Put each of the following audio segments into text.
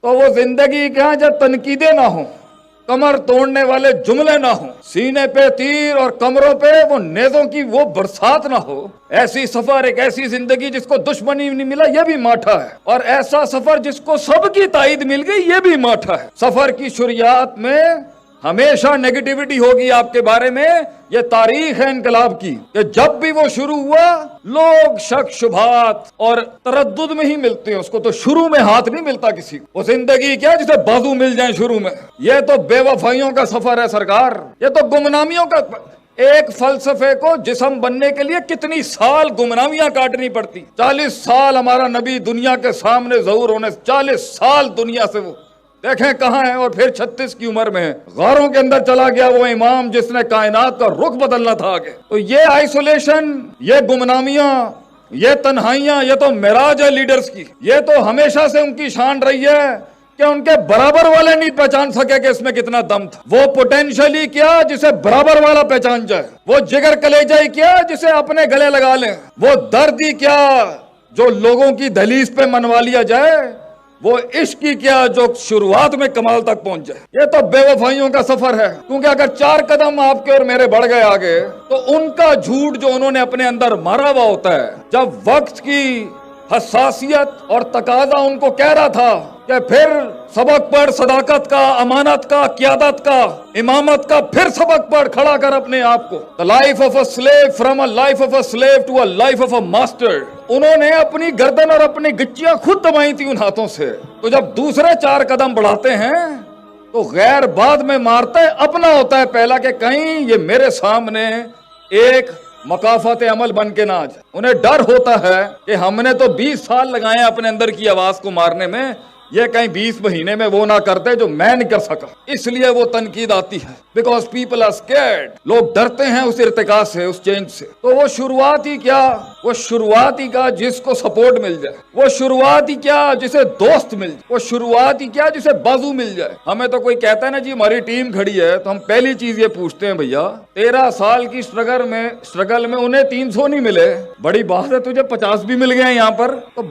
तो वो जिंदगी क्या जब तनकीदे ना हो, कमर तोड़ने वाले जुमले ना हो, सीने पे तीर और कमरों पे वो नेजों की वो बरसात ना हो, ऐसी सफर, एक ऐसी जिंदगी जिसको दुश्मनी नहीं मिला, ये भी माठा है। और ऐसा सफर जिसको सबकी ताईद मिल गई, ये भी माठा है। सफर की शुरुआत में हमेशा नेगेटिविटी होगी आपके बारे में। ये तारीख है इनकलाब की कि जब भी वो शुरू हुआ, लोग शक शुभात और तरद्दुद में ही मिलते हैं उसको, तो शुरू में हाथ नहीं मिलता किसी को। वो जिंदगी क्या जिसे बाजू मिल जाए शुरू में। ये तो बेवफाइयों का सफर है सरकार, ये तो गुमनामियों का। एक फलसफे को जिस्म बनने के लिए कितनी साल गुमनामियां काटनी पड़ती। 40 साल हमारा नबी दुनिया के सामने ज़हूर होने, 40 साल दुनिया से वो देखें कहाँ है। और फिर 36 की उम्र में गारों के अंदर चला गया वो इमाम जिसने कायनात का रुख बदलना था आगे। तो ये आइसोलेशन, ये गुमनामियां, ये तन्हाइयां, ये तो मिराज है लीडर्स की। ये तो हमेशा से उनकी शान रही है कि उनके बराबर वाले नहीं पहचान सके कि इसमें कितना दम था। वो पोटेंशियली क्या जिसे बराबर वाला पहचान जाए, वो जिगर कलेजा ही क्या जिसे अपने गले लगा लें, वो दर्द ही क्या जो लोगों की दहलीज पे मनवा लिया जाए, वो इश्क की क्या जो शुरुआत में कमाल तक पहुंच जाए। ये तो बेवफाइयों का सफर है। क्योंकि अगर 4 कदम आपके और मेरे बढ़ गए आगे, तो उनका झूठ जो उन्होंने अपने अंदर मारा हुआ होता है, जब वक्त की हसासियत और तकाजा उनको कह रहा था कि फिर सबक पढ़, सदाकत का, अमानत का, क़यादत का, इमामत का, फिर सबक पढ़, खड़ा कर अपने आप को। The life of a slave, from a life of a slave to a life of a master. उन्होंने अपनी गर्दन और अपनी गिच्चियां खुद दबाई थी उन हाथों से। तो जब दूसरे 4 कदम बढ़ाते हैं तो गैर बाद में मारता है, अपना होता है पहला कि कहीं ये मेरे सामने एक मकाफत अमल बन के ना आ जाए। उन्हें डर होता है कि हमने तो 20 साल लगाए अपने अंदर की आवाज को मारने में, ये कहीं 20 महीने में वो ना करते जो मैं नहीं कर सका। इसलिए वो तनकीद आती है, बिकॉज पीपल आर स्कैर्ड। लोग डरते हैं उस इर्तिका से, उस चेंज से। तो वो शुरुआत ही क्या, वो शुरुआत ही क्या जिसको सपोर्ट मिल जाए, वो शुरुआत ही क्या जिसे दोस्त मिल जाए, वो शुरुआत ही क्या जिसे बाजू मिल जाए। हमें तो कोई कहता है ना जी हमारी टीम खड़ी है, तो हम पहली चीज ये पूछते हैं, भैया 13 साल की स्ट्रगल में उन्हें 300 नहीं मिले, बड़ी बात है, तुझे 50 भी मिल गए यहाँ पर, तो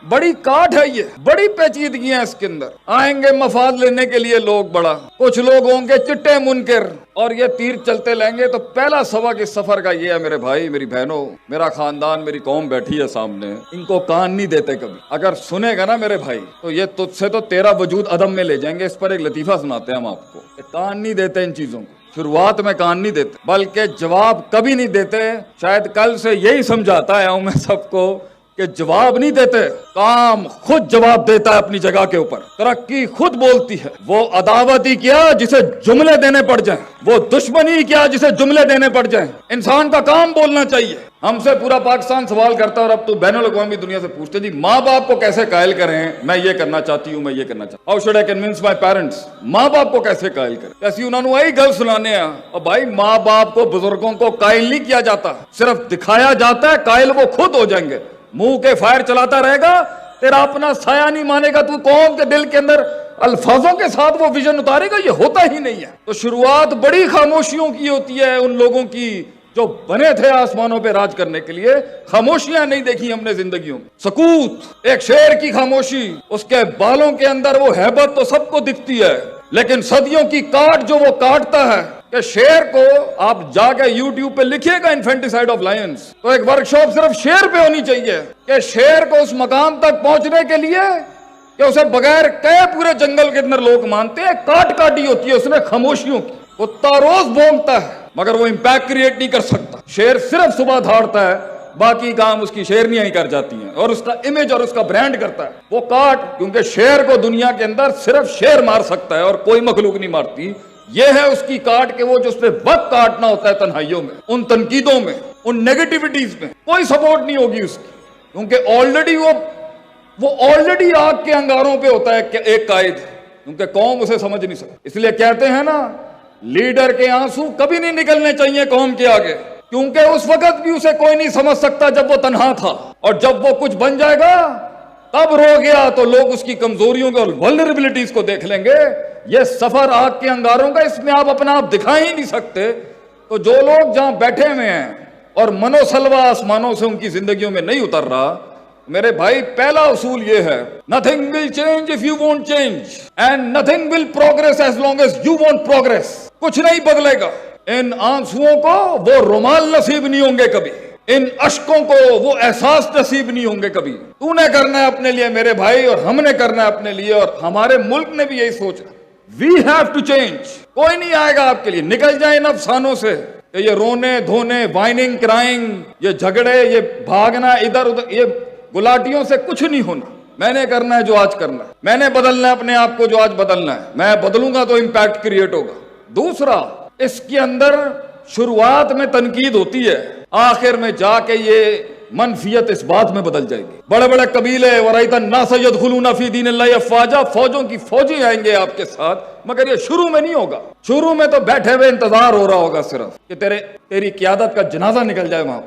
बड़ी काट है ये, बड़ी पेचीदगियां इसके अंदर। आएंगे मफाद लेने के लिए लोग, बड़ा कुछ लोग होंगे चिट्टे मुनकर, और ये तीर चलते लेंगे। तो पहला सबक इस सफर का ये है मेरे भाई, मेरी बहनों, मेरा खानदान, मेरी कौम बैठी है सामने, इनको कान नहीं देते कभी। अगर सुनेगा ना मेरे भाई, तो ये तुझसे तो तेरा वजूद अदम में ले जाएंगे। इस पर एक लतीफा सुनाते हैं हम आपको। कान नहीं देते इन चीजों को, शुरुआत में कान नहीं देते, बल्कि जवाब कभी नहीं देते। शायद कल से यही समझाता है मैं सबको कि जवाब नहीं देते, काम खुद जवाब देता है अपनी जगह के ऊपर। तरक्की खुद बोलती है। वो अदावत ही क्या जिसे जुमले देने पड़ जाएं, वो दुश्मनी क्या जिसे जुमले देने पड़ जाएं। इंसान का काम बोलना चाहिए। हमसे पूरा पाकिस्तान सवाल करता है, और अब तो बैनुल अक़वामी दुनिया से पूछते जी माँ बाप को कैसे कायल करें, मैं ये करना चाहती हूँ, मैं ये करना चाहती हूँ, how should I convince my parents. माँ बाप को कैसे कायल करें, कैसी उन्होंने वही गल सुनाने हैं। और भाई माँ बाप को, बुजुर्गों को कायल नहीं किया जाता, सिर्फ दिखाया जाता है। कायल वो खुद हो जाएंगे। मुंह के फायर चलाता रहेगा, तेरा अपना साया नहीं मानेगा, तू कौम के दिल के अंदर अल्फाजों के साथ वो विजन उतारेगा, ये होता ही नहीं है। तो शुरुआत बड़ी खामोशियों की होती है उन लोगों की जो बने थे आसमानों पे राज करने के लिए। खामोशियां नहीं देखी हमने जिंदगियों में। सकूत, एक शेर की खामोशी, उसके बालों के अंदर वो हैबत तो सबको दिखती है, लेकिन सदियों की काट जो वो काटता है कि शेर को आप जाके YouTube पे लिखिएगा इन्फेंटिसाइड ऑफ लायंस, तो एक वर्कशॉप सिर्फ शेर पे होनी चाहिए कि शेर को उस मकाम तक पहुंचने के लिए कि उसे बगैर कहे पूरे जंगल के अंदर लोग मानते हैं, काट काटी होती है उसने खामोशियों की। कुत्ता रोज भौंकता है मगर वो इंपैक्ट क्रिएट नहीं कर सकता। शेर सिर्फ सुबह धाड़ता है, बाकी काम उसकी शेरनियां ही कर जाती हैं, और उसका इमेज और उसका ब्रांड करता है वो काट। क्योंकि शेर को दुनिया के अंदर सिर्फ शेर मार सकता है और कोई मखलूक नहीं मारती। ये है उसकी काट के वो जो उसपे वक्त काटना होता है तन्हाइयों में, उन तनकीदों में, उन नेगेटिविटीज में कोई सपोर्ट नहीं होगी उसकी। क्योंकि ऑलरेडी वो ऑलरेडी आग के अंगारों पे होता है एक कायद, क्योंकि कौम उसे समझ नहीं सकती। इसलिए कहते हैं ना, लीडर के आंसू कभी नहीं निकलने चाहिए कौम के आगे, क्योंकि उस वक्त भी उसे कोई नहीं समझ सकता जब वो तन्हा था, और जब वो कुछ बन जाएगा तब रो गया तो लोग उसकी कमजोरियों को और वल्नरेबिलिटीज को देख लेंगे। ये सफर आग के अंगारों का, इसमें आप अपना आप दिखा ही नहीं सकते। तो जो लोग जहां बैठे हुए हैं और मनोसलवा आसमानों से उनकी जिंदगियों में नहीं उतर रहा, मेरे भाई पहला उसूल ये है, nothing will change if you won't change and nothing will progress as long as you won't progress. कुछ नहीं बदलेगा। इन आंसुओं को वो रुमाल नसीब नहीं होंगे कभी, इन अश्कों को वो एहसास नसीब नहीं होंगे कभी। तूने करना है अपने लिए मेरे भाई, और हमने करना है अपने लिए, और हमारे मुल्क ने भी यही सोचा। We have to change. कोई नहीं आएगा आपके लिए, निकल जाए इन अफसानों से। ये रोने धोने, वाइनिंग क्राइंग, ये झगड़े, ये भागना इधर उधर, ये गुलाटियों से कुछ नहीं होना। मैंने करना है जो आज करना है, मैंने बदलना है अपने आप को जो आज बदलना है। मैं बदलूंगा तो इम्पैक्ट क्रिएट होगा। दूसरा, इसके अंदर शुरुआत में तनकीद होती है, आखिर में जाके ये मनफियत इस बात में बदल जाएगी। बड़े बड़े कबीले वराइतन ना सैयद खुलूना फी दीन अल्लाह अफवाजा, फौजों की फौजी आएंगे आपके साथ, मगर ये शुरू में नहीं होगा। शुरू में तो बैठे हुए इंतजार हो रहा होगा सिर्फ कि तेरी क्यादत का जनाजा निकल जाए वहां।